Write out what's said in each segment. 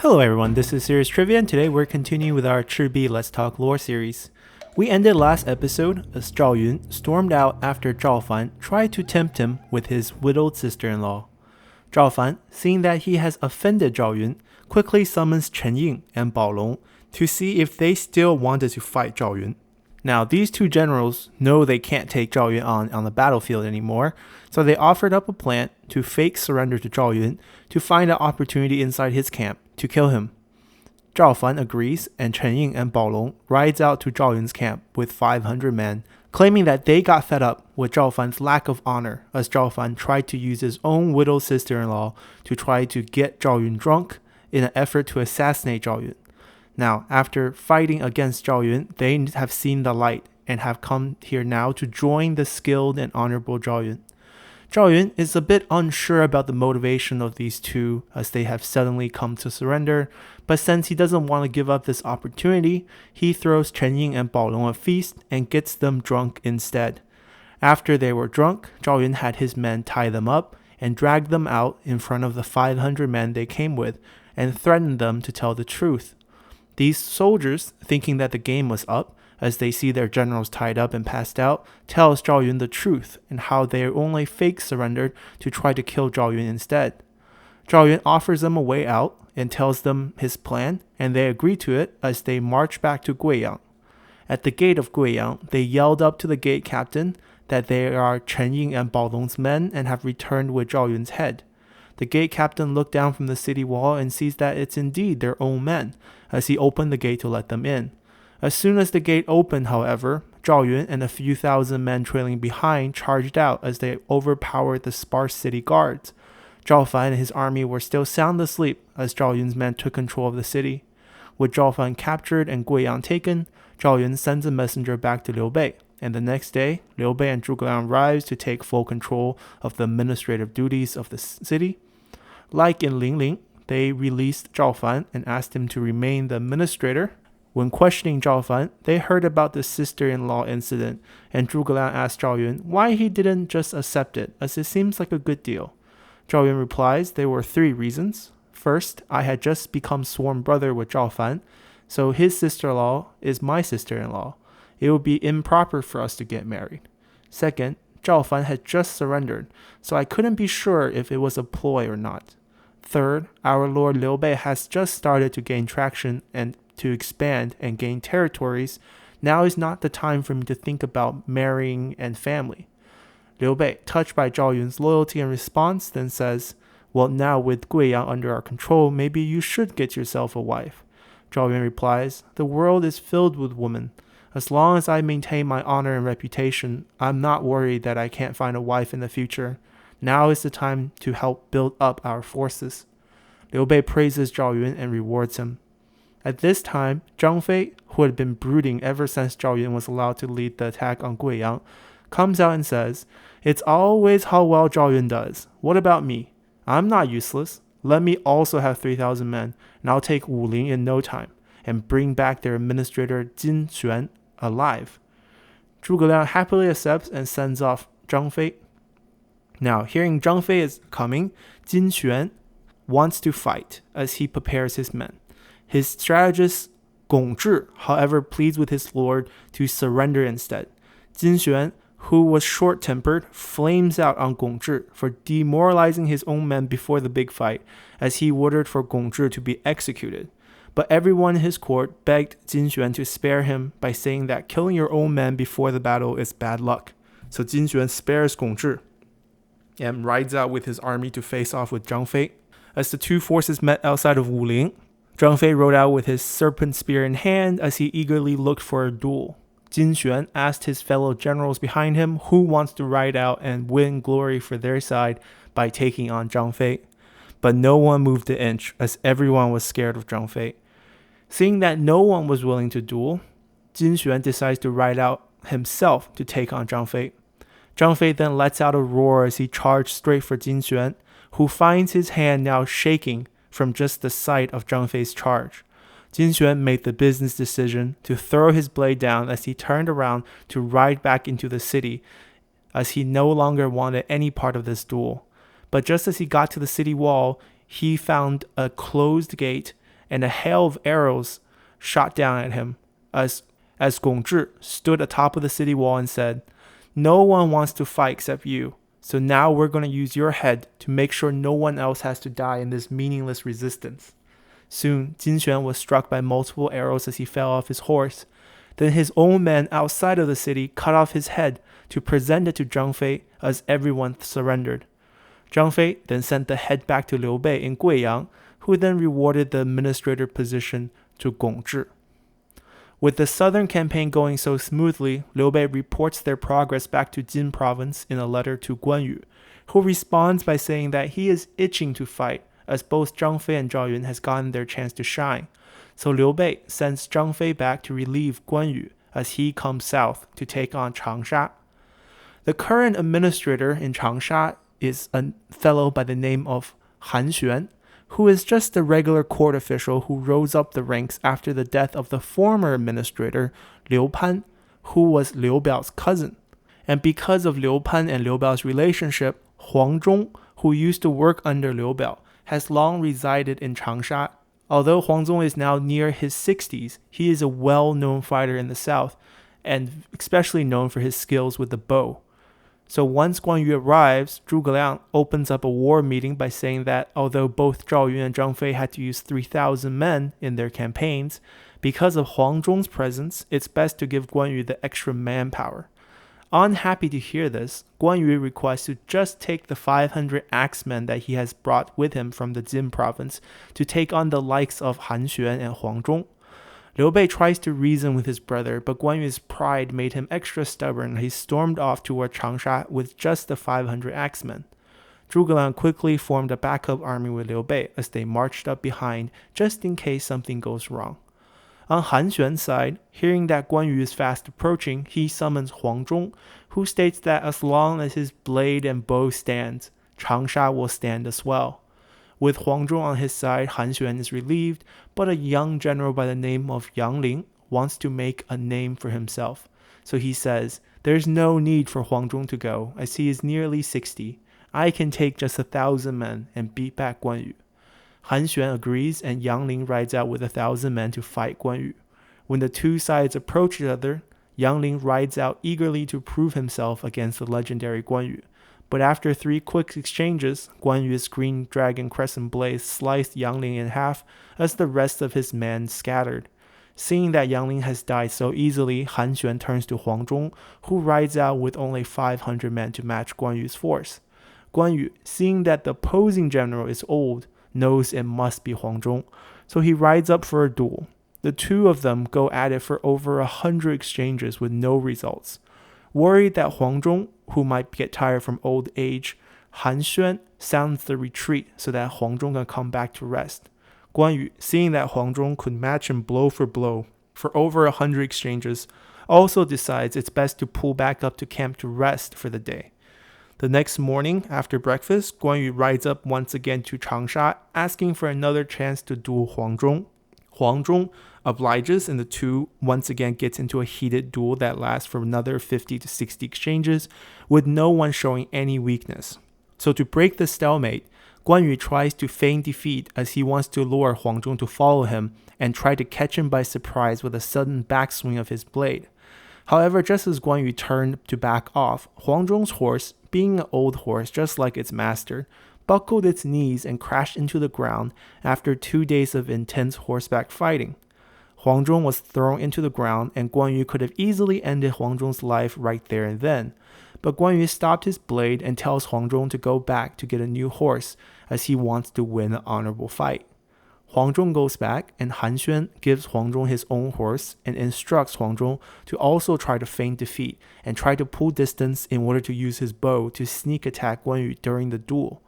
Hello everyone, this is Serious Trivia, and today we're continuing with our ChiBi Let's Talk Lore series. We ended last episode as Zhao Yun stormed out after Zhao Fan tried to tempt him with his widowed sister-in-law. Zhao Fan, seeing that he has offended Zhao Yun, quickly summons Chen Ying and Bao Long to see if they still wanted to fight Zhao Yun. Now, these two generals know they can't take Zhao Yun on the battlefield anymore, so they offered up a plan to fake surrender to Zhao Yun to find an opportunity inside his camp to kill him. Zhao Fan agrees, and Chen Ying and Bao Long rides out to Zhao Yun's camp with 500 men, claiming that they got fed up with Zhao Fan's lack of honor as Zhao Fan tried to use his own widowed sister-in-law to try to get Zhao Yun drunk in an effort to assassinate Zhao Yun. Now, after fighting against Zhao Yun, they have seen the light and have come here now to join the skilled and honorable Zhao Yun. Zhao Yun is a bit unsure about the motivation of these two as they have suddenly come to surrender, but since he doesn't want to give up this opportunity, he throws Chen Ying and Bao Long a feast and gets them drunk instead. After they were drunk, Zhao Yun had his men tie them up and drag them out in front of the 500 men they came with and threatened them to tell the truth. These soldiers, thinking that the game was up, as they see their generals tied up and passed out, tells Zhao Yun the truth and how they only fake surrendered to try to kill Zhao Yun instead. Zhao Yun offers them a way out and tells them his plan, and they agree to it as they march back to GuiYang. At the gate of GuiYang, they yelled up to the gate captain that they are Chen Ying and Bao Long's men and have returned with Zhao Yun's head. The gate captain looked down from the city wall and sees that it's indeed their own men, as he opened the gate to let them in. As soon as the gate opened, however, Zhao Yun and a few thousand men trailing behind charged out as they overpowered the sparse city guards. Zhao Fan and his army were still sound asleep as Zhao Yun's men took control of the city. With Zhao Fan captured and GuiYang taken, Zhao Yun sends a messenger back to Liu Bei, and the next day, Liu Bei and GuiYang rise to take full control of the administrative duties of the city. Like in LingLing, they released Zhao Fan and asked him to remain the administrator. When questioning Zhao Fan, they heard about the sister-in-law incident, and Liang asked Zhao Yun why he didn't just accept it, as it seems like a good deal. Zhao Yun replies there were 3 reasons. First, I had just become sworn brother with Zhao Fan, so his sister-in-law is my sister-in-law. It would be improper for us to get married. Second, Zhao Fan had just surrendered, so I couldn't be sure if it was a ploy or not. Third, our Lord Liu Bei has just started to gain traction and to expand and gain territories. Now is not the time for me to think about marrying and family. Liu Bei, touched by Zhao Yun's loyalty and response, then says, well, now with GuiYang under our control, maybe you should get yourself a wife. Zhao Yun replies, the world is filled with women. As long as I maintain my honor and reputation, I'm not worried that I can't find a wife in the future. Now is the time to help build up our forces. Liu Bei praises Zhao Yun and rewards him. At this time, Zhang Fei, who had been brooding ever since Zhao Yun was allowed to lead the attack on GuiYang, comes out and says, it's always how well Zhao Yun does. What about me? I'm not useless. Let me also have 3,000 men, and I'll take WuLing in no time, and bring back their administrator Jin Xuan alive. Liang happily accepts and sends off Zhang Fei. Now, hearing Zhang Fei is coming, Jin Xuan wants to fight as he prepares his men. His strategist Gong Zhi, however, pleads with his lord to surrender instead. Jin Xuan, who was short-tempered, flames out on Gong Zhi for demoralizing his own men before the big fight, as he ordered for Gong Zhi to be executed. But everyone in his court begged Jin Xuan to spare him by saying that killing your own men before the battle is bad luck. So Jin Xuan spares Gong Zhi and rides out with his army to face off with Zhang Fei. As the two forces met outside of WuLing, Zhang Fei rode out with his serpent spear in hand as he eagerly looked for a duel. Jin Xuan asked his fellow generals behind him who wants to ride out and win glory for their side by taking on Zhang Fei. But no one moved an inch as everyone was scared of Zhang Fei. Seeing that no one was willing to duel, Jin Xuan decides to ride out himself to take on Zhang Fei. Zhang Fei then lets out a roar as he charged straight for Jin Xuan, who finds his hand now shaking from just the sight of Zhang Fei's charge. Jin Xuan made the business decision to throw his blade down as he turned around to ride back into the city, as he no longer wanted any part of this duel. But just as he got to the city wall, he found a closed gate and a hail of arrows shot down at him as Gong Zhi stood atop of the city wall and said, "No one wants to fight except you. So now we're going to use your head to make sure no one else has to die in this meaningless resistance." Soon, Jin Xuan was struck by multiple arrows as he fell off his horse. Then his own men outside of the city cut off his head to present it to Zhang Fei as everyone surrendered. Zhang Fei then sent the head back to Liu Bei in GuiYang, who then rewarded the administrator position to Gong Zhi. With the southern campaign going so smoothly, Liu Bei reports their progress back to Jing Province in a letter to Guan Yu, who responds by saying that he is itching to fight, as both Zhang Fei and Zhao Yun has gotten their chance to shine. So Liu Bei sends Zhang Fei back to relieve Guan Yu as he comes south to take on ChangSha. The current administrator in ChangSha is a fellow by the name of Han Xuan, who is just a regular court official who rose up the ranks after the death of the former administrator, Liu Pan, who was Liu Biao's cousin. And because of Liu Pan and Liu Biao's relationship, Huang Zhong, who used to work under Liu Biao, has long resided in ChangSha. Although Huang Zhong is now near his 60s, he is a well-known fighter in the south, and especially known for his skills with the bow. So once Guan Yu arrives, Zhuge Liang opens up a war meeting by saying that although both Zhao Yun and Zhang Fei had to use 3,000 men in their campaigns, because of Huang Zhong's presence, it's best to give Guan Yu the extra manpower. Unhappy to hear this, Guan Yu requests to just take the 500 axemen that he has brought with him from the Jing Province to take on the likes of Han Xuan and Huang Zhong. Liu Bei tries to reason with his brother, but Guan Yu's pride made him extra stubborn. He stormed off toward ChangSha with just the 500 axemen. Zhuge Liang quickly formed a backup army with Liu Bei as they marched up behind just in case something goes wrong. On Han Xuan's side, hearing that Guan Yu is fast approaching, he summons Huang Zhong, who states that as long as his blade and bow stands, ChangSha will stand as well. With Huang Zhong on his side, Han Xuan is relieved, but a young general by the name of LingLing wants to make a name for himself. So he says, "There's no need for Huang Zhong to go, as he is nearly 60. I can take just 1,000 men and beat back Guan Yu." Han Xuan agrees, and LingLing rides out with 1,000 men to fight Guan Yu. When the two sides approach each other, LingLing rides out eagerly to prove himself against the legendary Guan Yu. But after 3 quick exchanges, Guan Yu's green dragon crescent blade sliced LingLing in half as the rest of his men scattered. Seeing that LingLing has died so easily, Han Xuan turns to Huang Zhong, who rides out with only 500 men to match Guan Yu's force. Guan Yu, seeing that the opposing general is old, knows it must be Huang Zhong, so he rides up for a duel. The two of them go at it for over 100 exchanges with no results. Worried that Huang Zhong, who might get tired from old age, Han Xuan sounds the retreat so that Huang Zhong can come back to rest. Guan Yu, seeing that Huang Zhong could match him blow for over 100 exchanges, also decides it's best to pull back up to camp to rest for the day. The next morning, after breakfast, Guan Yu rides up once again to ChangSha, asking for another chance to duel Huang Zhong. Huang Zhong obliges, and the two once again gets into a heated duel that lasts for another 50 to 60 exchanges, with no one showing any weakness. So to break the stalemate, Guan Yu tries to feign defeat as he wants to lure Huang Zhong to follow him and try to catch him by surprise with a sudden backswing of his blade. However, just as Guan Yu turned to back off, Huang Zhong's horse, being an old horse just like its master, buckled its knees and crashed into the ground after 2 days of intense horseback fighting. Huang Zhong was thrown into the ground, and Guan Yu could have easily ended Huang Zhong's life right there and then. But Guan Yu stopped his blade and tells Huang Zhong to go back to get a new horse, as he wants to win an honorable fight. Huang Zhong goes back, and Han Xuan gives Huang Zhong his own horse and instructs Huang Zhong to also try to feign defeat and try to pull distance in order to use his bow to sneak attack Guan Yu during the duel.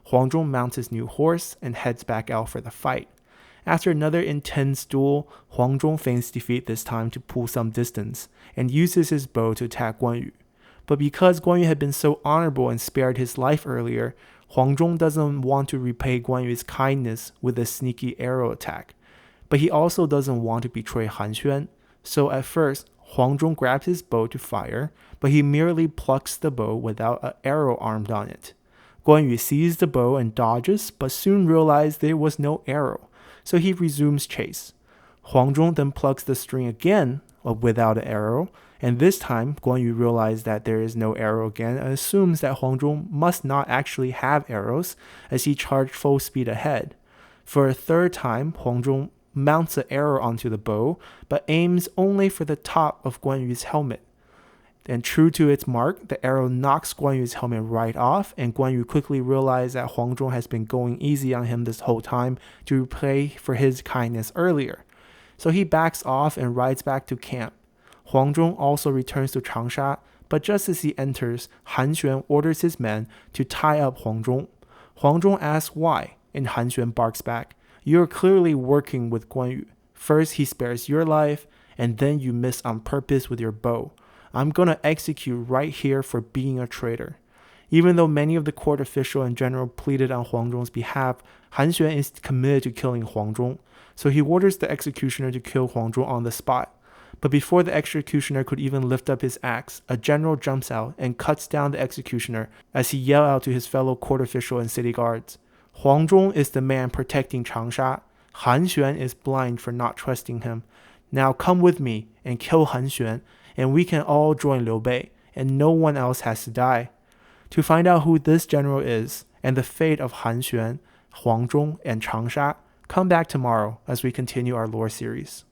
Huang Zhong mounts his new horse and heads back out for the fight. After another intense duel, Huang Zhong feigns defeat this time to pull some distance and uses his bow to attack Guan Yu. But because Guan Yu had been so honorable and spared his life earlier, Huang Zhong doesn't want to repay Guan Yu's kindness with a sneaky arrow attack. But he also doesn't want to betray Han Xuan, so at first, Huang Zhong grabs his bow to fire, but he merely plucks the bow without an arrow armed on it. Guan Yu sees the bow and dodges, but soon realized there was no arrow. so he resumes chase. Huang Zhong then plucks the string again without an arrow, and this time Guan Yu realizes that there is no arrow again and assumes that Huang Zhong must not actually have arrows as he charged full speed ahead. For a third time, Huang Zhong mounts an arrow onto the bow, but aims only for the top of Guan Yu's helmet. And true to its mark, the arrow knocks Guan Yu's helmet right off, and Guan Yu quickly realizes that Huang Zhong has been going easy on him this whole time to repay for his kindness earlier. So he backs off and rides back to camp. Huang Zhong also returns to ChangSha, but just as he enters, Han Xuan orders his men to tie up Huang Zhong. Huang Zhong asks why, and Han Xuan barks back, "You're clearly working with Guan Yu. First he spares your life, and then you miss on purpose with your bow. I'm gonna execute right here for being a traitor." Even though many of the court official and general pleaded on Huang Zhong's behalf, Han Xuan is committed to killing Huang Zhong, so he orders the executioner to kill Huang Zhong on the spot. But before the executioner could even lift up his axe, a general jumps out and cuts down the executioner as he yells out to his fellow court official and city guards. Huang Zhong is the man protecting ChangSha. Han Xuan is blind for not trusting him. Now come with me and kill Han Xuan, and we can all join Liu Bei, and no one else has to die. To find out who this general is and the fate of Han Xuan, Huang Zhong, and ChangSha, come back tomorrow as we continue our lore series.